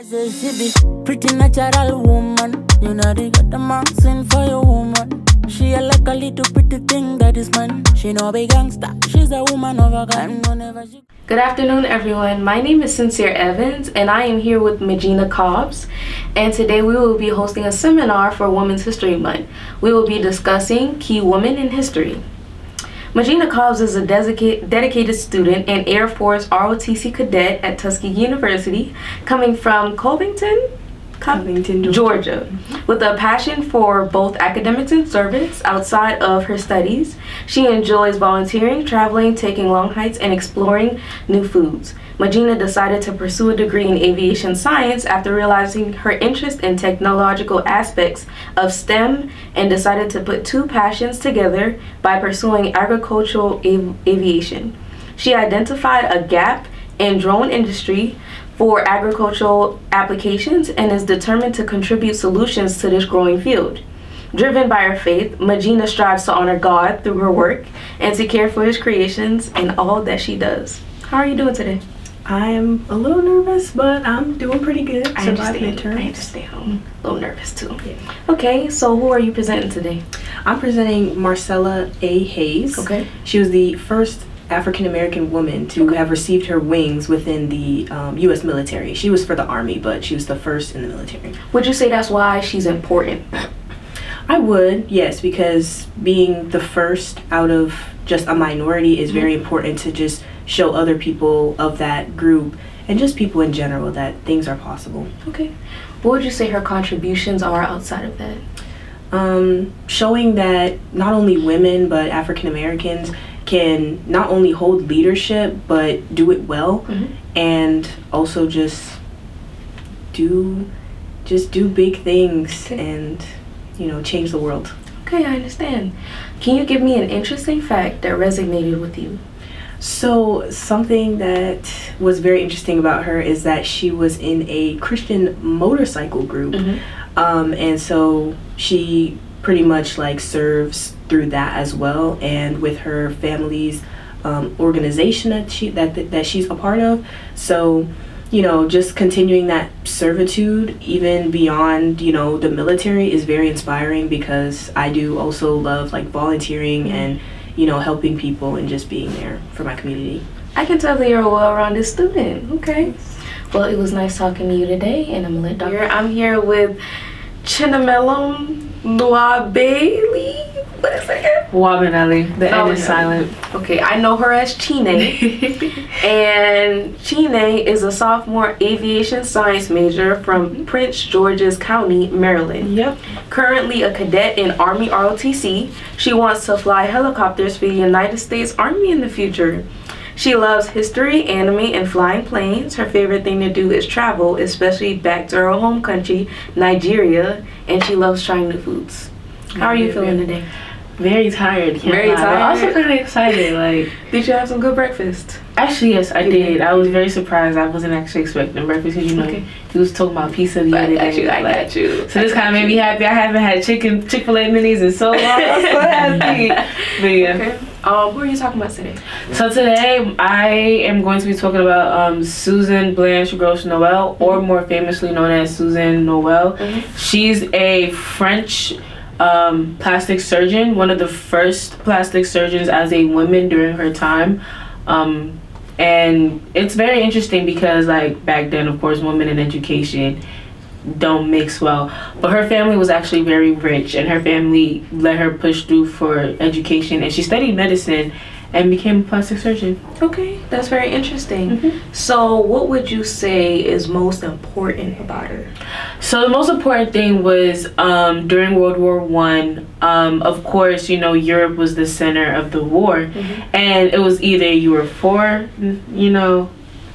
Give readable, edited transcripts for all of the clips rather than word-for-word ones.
Say she be pretty natural woman. You know they got the mountain for your woman. She a like a little pretty thing that is mine. She no be gangster. She's a woman of a kind. Whenever she... Good afternoon, everyone. My name is Sincere Evans, and I am here with Magina Cobbs. And today we will be hosting a seminar for Women's History Month. We will be discussing key women in history. Magina Cobbs is a dedicated student and Air Force ROTC cadet at Tuskegee University, coming from Covington, Georgia, with a passion for both academics and service outside of her studies. She enjoys volunteering, traveling, taking long hikes, and exploring new foods. Magina decided to pursue a degree in aviation science after realizing her interest in technological aspects of STEM and decided to put two passions together by pursuing agricultural aviation. She identified a gap in drone industry for agricultural applications and is determined to contribute solutions to this growing field. Driven by her faith, Magina strives to honor God through her work and to care for his creations and all that she does. How are you doing today? I'm a little nervous, but I'm doing pretty good. I understand. I'm a little nervous too. Yeah. Okay, so who are you presenting today? I'm presenting Marcella A. Hayes. Okay. She was the first African-American woman to have received her wings within the U.S. military. She was for the Army, but she was the first in the military. Would you say that's why she's important? I would, yes, because being the first out of just a minority is very important to just show other people of that group and just people in general that things are possible. Okay. What would you say her contributions are outside of that? Showing that not only women but African Americans can not only hold leadership but do it well, and also just do big things and change the world. Okay, I understand. Can you give me an interesting fact that resonated with you? So something that was very interesting about her is that she was in a Christian motorcycle group, and so she pretty much serves through that as well, and with her family's organization that she's a part of. So just continuing that servitude even beyond the military is very inspiring, because I do also love volunteering and helping people and just being there for my community. I can tell that you're a well-rounded student. Okay. Well, it was nice talking to you today, and I'm gonna let Dr. I'm here with Chinamelum Nwabeli. What is it again? Wabanelli. The N is silent. Okay, I know her as Chine. And Chine is a sophomore aviation science major from Prince George's County, Maryland. Yep. Currently a cadet in Army ROTC, she wants to fly helicopters for the United States Army in the future. She loves history, anime, and flying planes. Her favorite thing to do is travel, especially back to her home country, Nigeria, and she loves trying new foods. How are you feeling today? Very tired. Very tired. But also kind of excited. Did you have some good breakfast? Actually, yes, I did. I was very surprised. I wasn't actually expecting breakfast because he was talking about pizza the other day. I got you. So this kind of made me happy. I haven't had Chick-fil-A minis in so long. I'm so happy. But yeah. Okay. Who are you talking about today? So today I am going to be talking about Susan Blanche Gross Noel, or more famously known as Susan Noel. She's a French plastic surgeon, one of the first plastic surgeons as a woman during her time, and it's very interesting because back then, of course, women in education don't mix well, but her family was actually very rich, and her family let her push through for education, and she studied medicine and became a plastic surgeon. Okay, that's very interesting. So what would you say is most important about her? So the most important thing was during World War I, of course, Europe was the center of the war, and it was either you were for,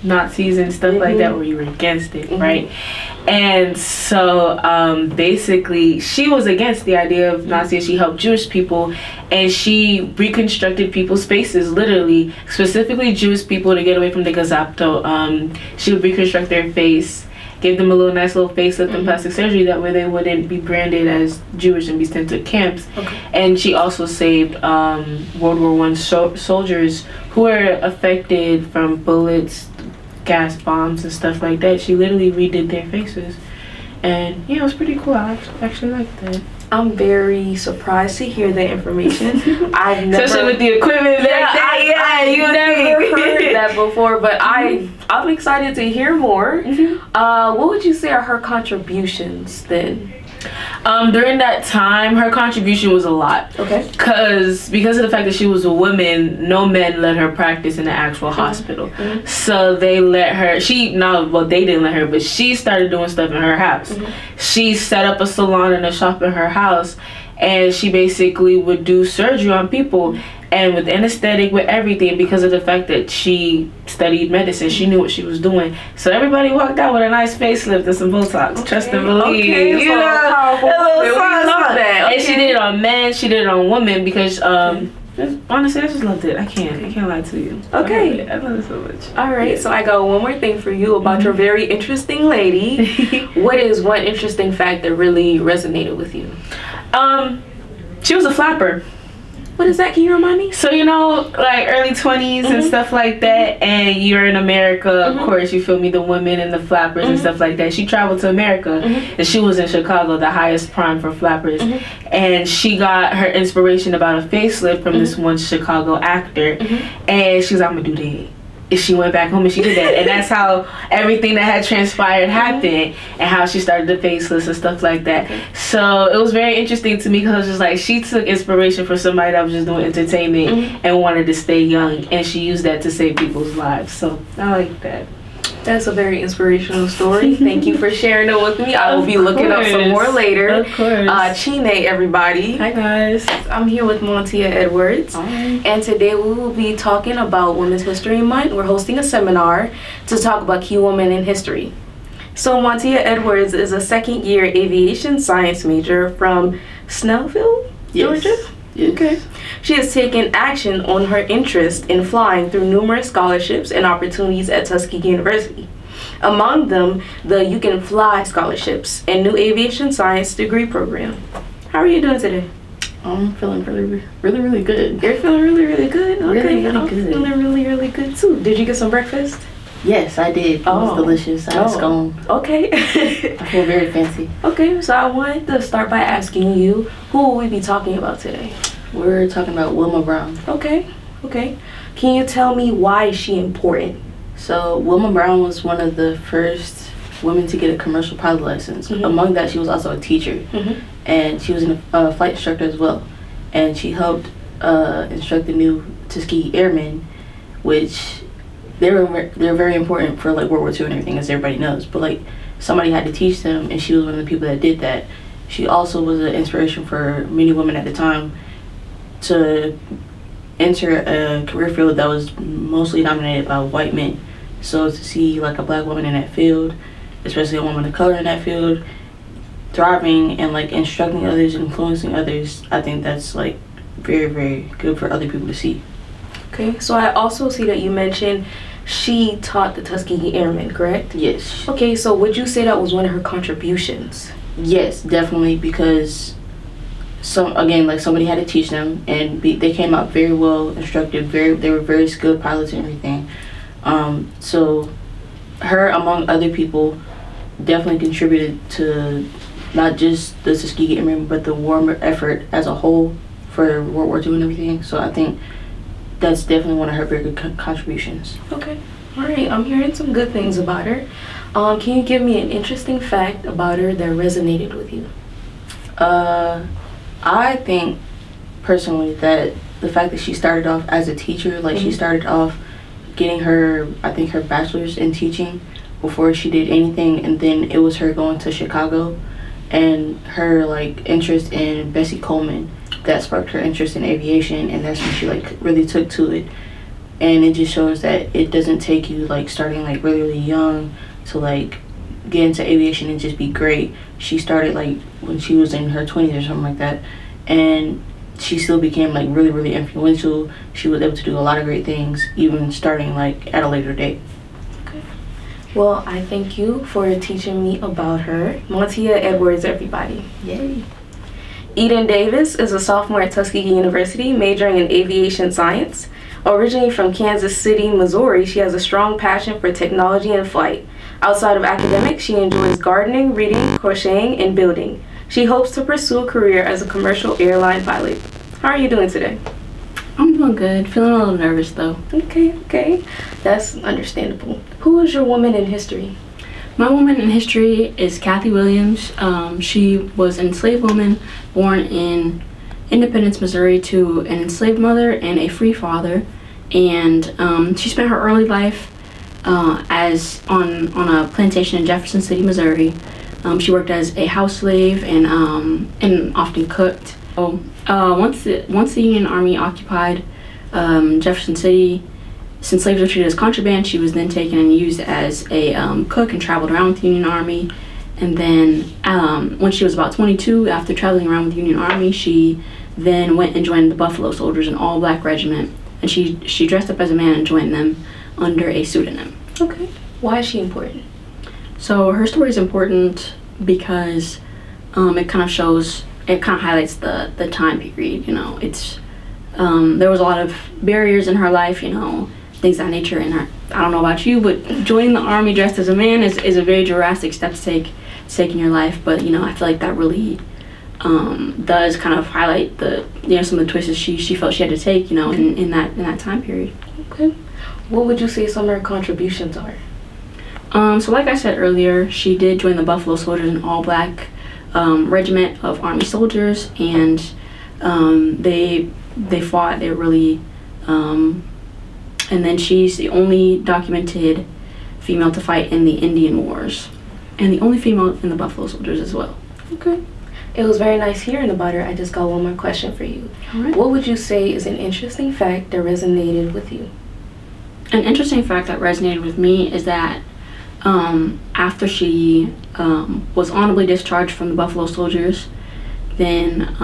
Nazis and stuff like that, or you were against it, right? And so basically she was against the idea of Nazis. She helped Jewish people, and she reconstructed people's faces, literally, specifically Jewish people, to get away from the Gazapto. She would reconstruct their face, give them a nice little facelift and plastic surgery, that way they wouldn't be branded as Jewish and be sent to camps. And she also saved World War I soldiers who were affected from bullets gas bombs and stuff like that. She literally redid their faces. And yeah, it was pretty cool. I actually liked that. I'm very surprised to hear that information. I've never, especially with the equipment back then. I've never heard that before, but I'm excited to hear more. What would you say are her contributions then? During that time, her contribution was a lot. Okay. Because of the fact that she was a woman, no men let her practice in the actual hospital. So they let her. They didn't let her, but she started doing stuff in her house. She set up a salon and a shop in her house, and she basically would do surgery on people. And with anesthetic, with everything, because of the fact that she studied medicine, she knew what she was doing. So everybody walked out with a nice facelift and some Botox. Okay. Trust and believe. Okay, you know, powerful. We love that. Okay. And she did it on men, she did it on women, because honestly, I just loved it. I can't lie to you. Okay. I love it so much. All right, so I got one more thing for you about your very interesting lady. What is one interesting fact that really resonated with you? She was a flapper. What is that? Can you remind me? So, like early 20s and stuff like that, and you're in America, of course, you feel me, the women and the flappers and stuff like that. She traveled to America, and she was in Chicago, the highest prime for flappers, and she got her inspiration about a facelift from this one Chicago actor, and she was like, I'm gonna do that. And she went back home and she did that, and that's how everything that had transpired happened, and how she started the faceless and stuff like that. So it was very interesting to me, because I was just like, she took inspiration from somebody that was just doing entertainment and wanted to stay young, and she used that to save people's lives. So I like that. That's a very inspirational story. Thank you for sharing it with me. I will be looking up some more later. Of course. Chine, everybody. Hi, guys. I'm here with Montia Edwards. Hi. And today we will be talking about Women's History Month. We're hosting a seminar to talk about key women in history. So Montia Edwards is a second-year aviation science major from Snellville, Georgia? Yes. Okay. She has taken action on her interest in flying through numerous scholarships and opportunities at Tuskegee University. Among them, the You Can Fly scholarships and new aviation science degree program. How are you doing today? I'm feeling really good. You're feeling really good? Okay. Really I'm good. feeling really good too. Did you get some breakfast? Yes, I did. It was delicious. I had a scone. Okay. I feel very fancy. Okay, so I wanted to start by asking you, who will we be talking about today? We're talking about Wilma Brown. Okay. Can you tell me why is she important? So Wilma Brown was one of the first women to get a commercial pilot license. Among that, she was also a teacher, and she was a flight instructor as well. And she helped instruct the new Tuskegee Airmen, which they're very important for like World War II and everything, as everybody knows. But like somebody had to teach them, and she was one of the people that did that. She also was an inspiration for many women at the time to enter a career field that was mostly dominated by white men. So to see like a black woman in that field, especially a woman of color in that field, thriving and like instructing others, influencing others, I think that's like very, very good for other people to see. Okay, so I also see that you mentioned she taught the Tuskegee Airmen, correct? Yes. Okay, so would you say that was one of her contributions? Yes, definitely, because somebody had to teach them, and they came out very well instructed. They were very skilled pilots and everything. So her, among other people, definitely contributed to not just the Tuskegee Airmen, but the war effort as a whole for World War II and everything. So I think that's definitely one of her very good contributions. Okay. All right. I'm hearing some good things about her. Can you give me an interesting fact about her that resonated with you? I think personally that the fact that she started off as a teacher, like she started off getting her bachelor's in teaching before she did anything, and then it was her going to Chicago and her like interest in Bessie Coleman that sparked her interest in aviation, and that's when she like really took to it. And it just shows that it doesn't take you like starting like really young to like get into aviation and just be great. She started like when she was in her 20s or something like that, and she still became like really influential. She was able to do a lot of great things, even starting like at a later date. Okay. Well, I thank you for teaching me about her. Montia Edwards, everybody. Yay. Eden Davis is a sophomore at Tuskegee University, majoring in aviation science. Originally from Kansas City, Missouri, she has a strong passion for technology and flight. Outside of academics, she enjoys gardening, reading, crocheting, and building. She hopes to pursue a career as a commercial airline pilot. How are you doing today? I'm doing good. Feeling a little nervous though. Okay. That's understandable. Who is your woman in history? My woman in history is Kathy Williams. She was an enslaved woman born in Independence, Missouri, to an enslaved mother and a free father. And she spent her early life as on a plantation in Jefferson City, Missouri. She worked as a house slave and often cooked. So, once the Union Army occupied Jefferson City, since slaves were treated as contraband, she was then taken and used as a cook and traveled around with the Union Army. And then when she was about 22, after traveling around with the Union Army, she then went and joined the Buffalo Soldiers, an all-black regiment. And she dressed up as a man and joined them under a pseudonym. Okay. Why is she important? So her story is important because it kind of highlights the time period. You know, it's there was a lot of barriers in her life, you know, things of that nature. And I don't know about you, but joining the Army dressed as a man is a very drastic step to take in your life. But you know, I feel like that really does kind of highlight some of the choices she felt she had to take, you know, in that time period. Okay. What would you say some of her contributions are? So like I said earlier, she did join the Buffalo Soldiers, an all-black regiment of Army soldiers, and they fought. They really, and then she's the only documented female to fight in the Indian Wars, and the only female in the Buffalo Soldiers as well. Okay. It was very nice hearing about her. I just got one more question for you. All right. What would you say is an interesting fact that resonated with you? An interesting fact that resonated with me is that after she was honorably discharged from the Buffalo Soldiers, then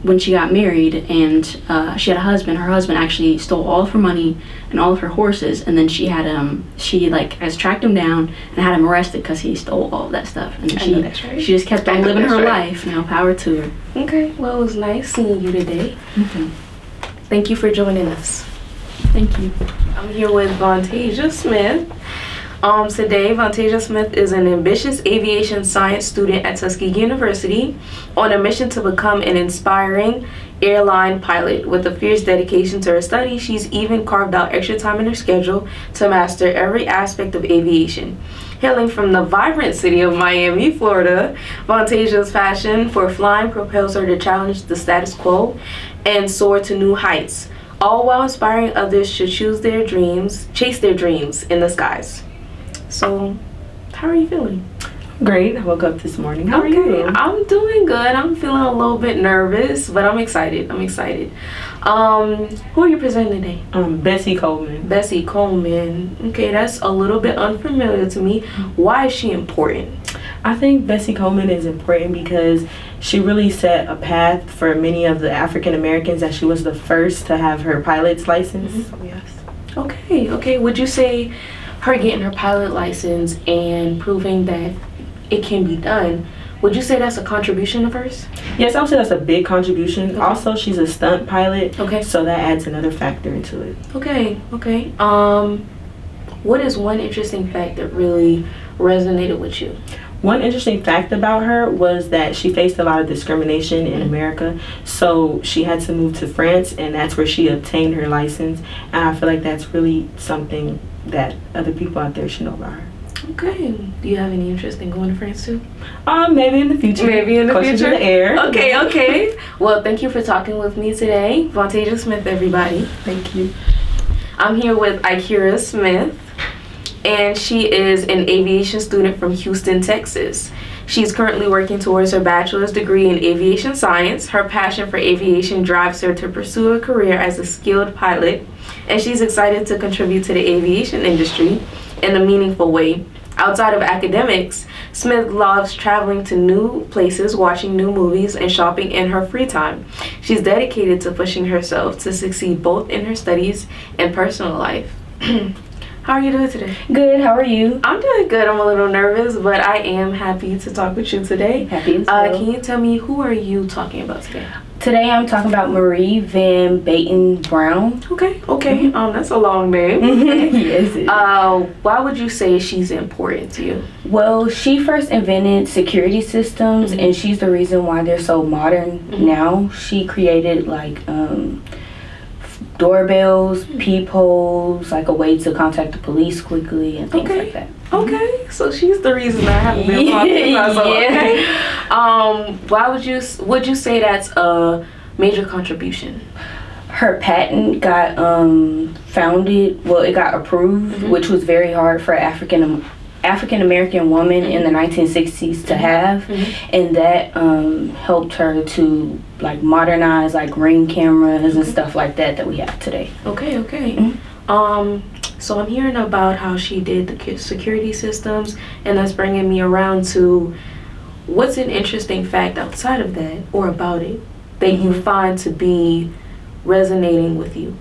when she got married and she had a husband, her husband actually stole all of her money and all of her horses, and then she has tracked him down and had him arrested because he stole all of that stuff. And she just kept on living her life. You know, power to her. Okay. Well, it was nice seeing you today. Mm-hmm. Thank you for joining us. Thank you. I'm here with Vontasia Smith. Today, Vontasia Smith is an ambitious aviation science student at Tuskegee University on a mission to become an inspiring airline pilot. With a fierce dedication to her studies, she's even carved out extra time in her schedule to master every aspect of aviation. Hailing from the vibrant city of Miami, Florida, Vontasia's passion for flying propels her to challenge the status quo and soar to new heights, all while inspiring others to chase their dreams in the skies. So, how are you feeling? Great. I woke up this morning. How are you? I'm doing good. I'm feeling a little bit nervous, but I'm excited. Who are you presenting today? Bessie Coleman. Bessie Coleman. Okay, that's a little bit unfamiliar to me. Why is she important? I think Bessie Coleman is important because she really set a path for many of the African Americans, that she was the first to have her pilot's license. Mm-hmm. So, yes. Okay. Would you say her getting her pilot license and proving that it can be done, would you say that's a contribution of hers? Yes, I would say that's a big contribution. Okay. Also, she's a stunt pilot. Okay. So that adds another factor into it. Okay. What is one interesting fact that really resonated with you? One interesting fact about her was that she faced a lot of discrimination in America, so she had to move to France, and that's where she obtained her license. And I feel like that's really something that other people out there should know about her. Okay. Do you have any interest in going to France too? Maybe in the future. Closer to the air. Okay. Well, thank you for talking with me today. Vontasia Smith, everybody. Thank you. I'm here with Ikira Smith, and she is an aviation student from Houston, Texas. She's currently working towards her bachelor's degree in aviation science. Her passion for aviation drives her to pursue a career as a skilled pilot, and she's excited to contribute to the aviation industry in a meaningful way. Outside of academics, Smith loves traveling to new places, watching new movies, and shopping in her free time. She's dedicated to pushing herself to succeed both in her studies and personal life. How are you doing today? Good. How are you? I'm doing good. I'm a little nervous, but I am happy to talk with you today. Happy as well. Can you tell me, who are you talking about today? Today I'm talking about Marie Van Baten Brown. Okay. That's a long name. Yes. It is. Why would you say she's important to you? Well, she first invented security systems, and she's the reason why they're so modern now. She created like doorbells, peepholes, like a way to contact the police quickly and things like that. Okay, so she's the reason I haven't been talking about. So, okay. Why would you say that's a major contribution? Her patent got founded. Well, it got approved, which was very hard for African American woman in the 1960s to have, and that helped her to like modernize like Ring cameras and stuff like that we have today. Okay. So I'm hearing about how she did the security systems, and that's bringing me around to what's an interesting fact outside of that or about it that you find to be resonating with you.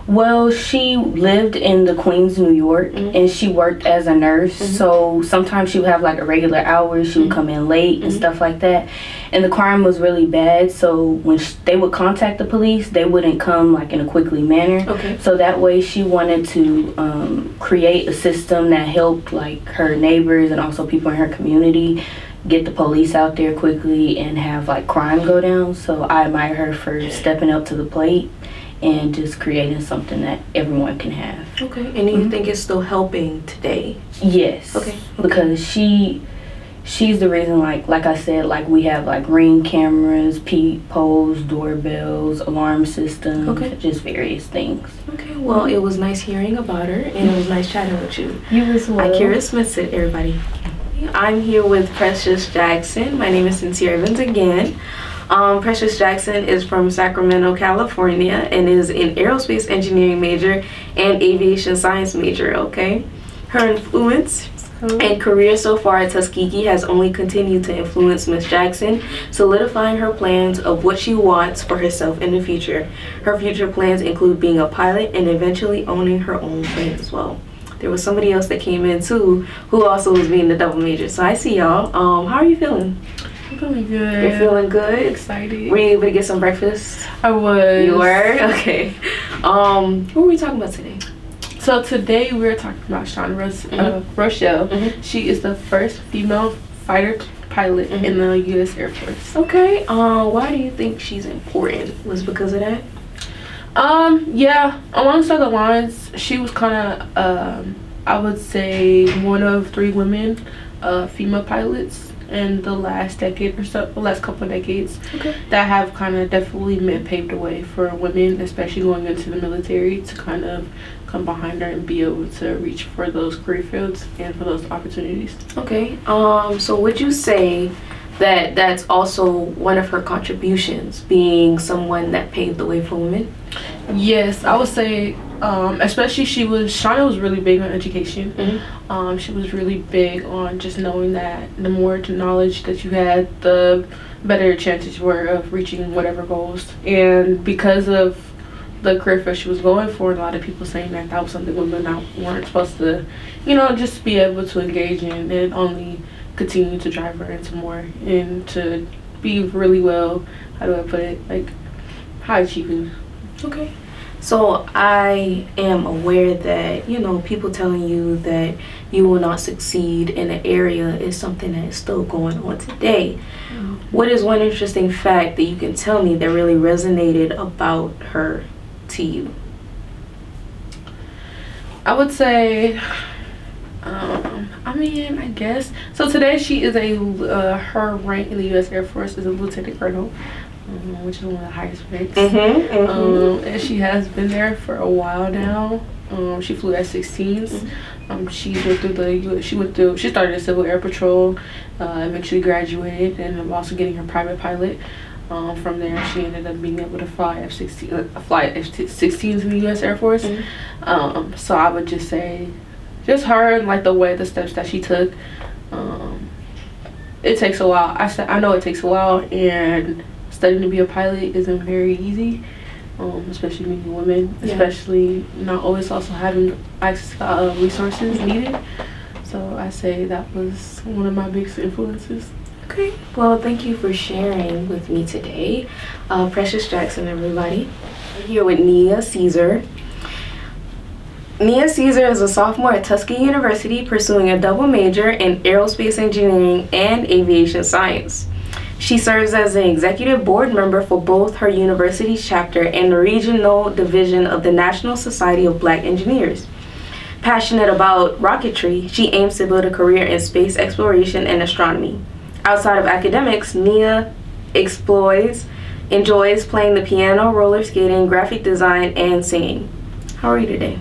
Well, she lived in the Queens, New York, and she worked as a nurse. So sometimes she would have like irregular hours. She would come in late and stuff like that. And the crime was really bad. So when they would contact the police, they wouldn't come like in a quickly manner. Okay. So that way she wanted to create a system that helped like her neighbors and also people in her community get the police out there quickly and have like crime go down. So I admire her for stepping up to the plate and just creating something that everyone can have. Okay, and you think it's still helping today? Yes. Okay. Because she's the reason, like I said, like we have like Ring cameras, peepholes, doorbells, alarm systems, just various things. Okay, well, it was nice hearing about her, and it was nice chatting with you. You as well. Akira Smith said, everybody. I'm here with Precious Jackson. My name is Sincere Evans again. Precious Jackson is from Sacramento, California, and is an aerospace engineering major and aviation science major, okay? Her influence and career so far at Tuskegee has only continued to influence Miss Jackson, solidifying her plans of what she wants for herself in the future. Her future plans include being a pilot and eventually owning her own plane as well. There was somebody else that came in too who also was being the double major. So I see y'all. How are you feeling? I'm feeling good. You're feeling good? Excited. Were you able to get some breakfast? I was. You were? Okay. What were we talking about today? So today we're talking about Shawn Rochelle. She is the first female fighter pilot in the U.S. Air Force. Okay. Why do you think she's important? Was it because of that? Yeah. Alongside the lines, she was kind of, I would say, one of 3 women, female pilots in the last decade or so, the last couple of decades, that have kind of definitely paved the way for women, especially going into the military, to kind of come behind her and be able to reach for those career fields and for those opportunities. Okay. So would you say that that's also one of her contributions, being someone that paved the way for women? Yes, I would say, especially Shauna was really big on education. She was really big on just knowing that the more knowledge that you had, the better chances were of reaching whatever goals. And because of the career field she was going for, a lot of people saying that that was something women weren't supposed to, just be able to engage in, and only continue to drive her into more and to be really well, how do I put it, like high achieving. Okay. So I am aware that, people telling you that you will not succeed in an area is something that is still going on today. What is one interesting fact that you can tell me that really resonated about her to you? I would say, I guess. So today she is her rank in the U.S. Air Force is a lieutenant colonel, which is one of the highest ranks. And she has been there for a while now. She flew F-16s. She started a Civil Air Patrol, eventually graduated, and I'm also getting her private pilot. From there, she ended up being able to fly F-16s in the U.S. Air Force. So I would just say, just her and like the steps that she took. It takes a while. I know it takes a while, and studying to be a pilot isn't very easy, especially being a woman, especially not always also having access to resources needed. So I say that was one of my biggest influences. Okay, well, thank you for sharing with me today. Precious Jackson, everybody. We're here with Nia Caesar. Nia Caesar is a sophomore at Tuskegee University pursuing a double major in aerospace engineering and aviation science. She serves as an executive board member for both her university's chapter and the regional division of the National Society of Black Engineers. Passionate about rocketry, she aims to build a career in space exploration and astronomy. Outside of academics, Nia enjoys playing the piano, roller skating, graphic design, and singing. How are you today?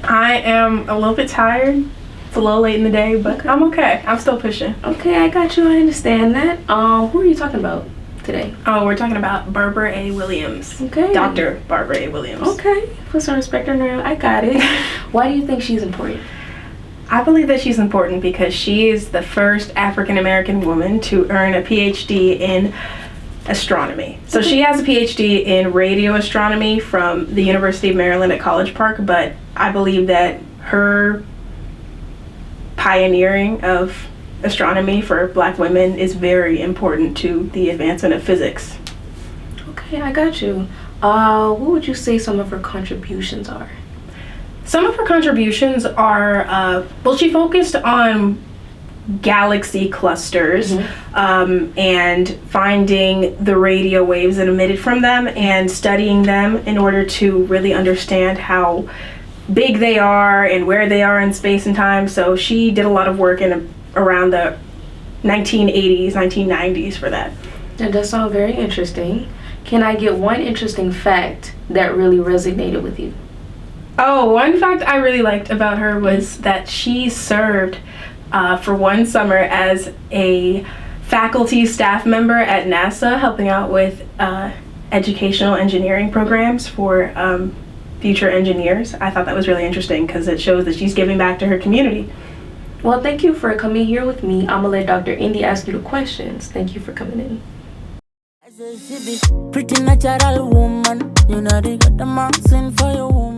I am a little bit tired. It's a little late in the day, but I'm okay. I'm still pushing. Okay, I got you. I understand that. Who are you talking about today? Oh, we're talking about Barbara A. Williams. Okay. Dr. Barbara A. Williams. Okay. Put some respect on her. I got it. Why do you think she's important? I believe that she's important because she is the first African American woman to earn a PhD in astronomy. So she has a PhD in radio astronomy from the University of Maryland at College Park, but I believe that her pioneering of astronomy for Black women is very important to the advancement of physics. Okay, I got you. What would you say some of her contributions are? Some of her contributions are, she focused on galaxy clusters and finding the radio waves that emitted from them and studying them in order to really understand how big they are and where they are in space and time. So she did a lot of work around the 1980s, 1990s for that. That does sound very interesting. Can I get one interesting fact that really resonated with you? Oh, one fact I really liked about her was that she served for one summer as a faculty staff member at NASA, helping out with educational engineering programs for future engineers. I thought that was really interesting because it shows that she's giving back to her community. Well, thank you for coming here with me. I'm gonna let Dr. Indy ask you the questions. Thank you for coming in. Pretty natural woman, you know they got the marks in for your woman.